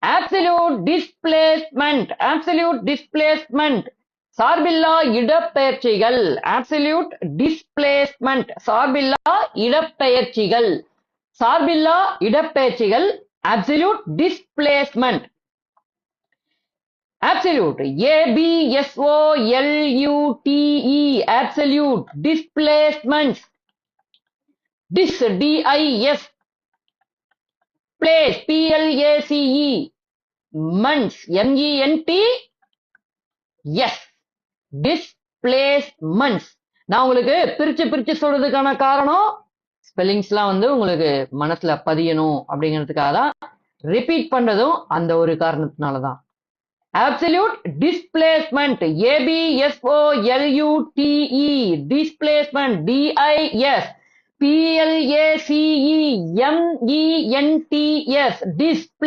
absolute displacement, absolute displacement, சார்பில்லா இடப்பெயர்ச்சிகள், absolute displacement, சார்பில்லா இடப்பெயர்ச்சிகள், சார்பில்லா இடப்பெயர்ச்சிகள், absolute displacement, absolute, A-B-S-O-L-U-T-E, absolute displacements, dis, D-I-S, place, P-L-A-C-E, months, M-E-N-T-S, displacements. நான் உங்களுக்கு பிரிச்சு சொல்றதுக்கான காரணம் ஸ்பெல்லிங்ஸ்லாம் வந்து உங்களுக்கு மனசுல பதியணும் அப்படிங்கிறதுக்காக தான் ரிப்பீட் பண்றதும் அந்த ஒரு காரணத்தினால தான். Absolute displacement, A-B-S-O-L-U-T-E, displacement, D-I-S, P-L-A-C-E-M-E-N-T-S, displacement.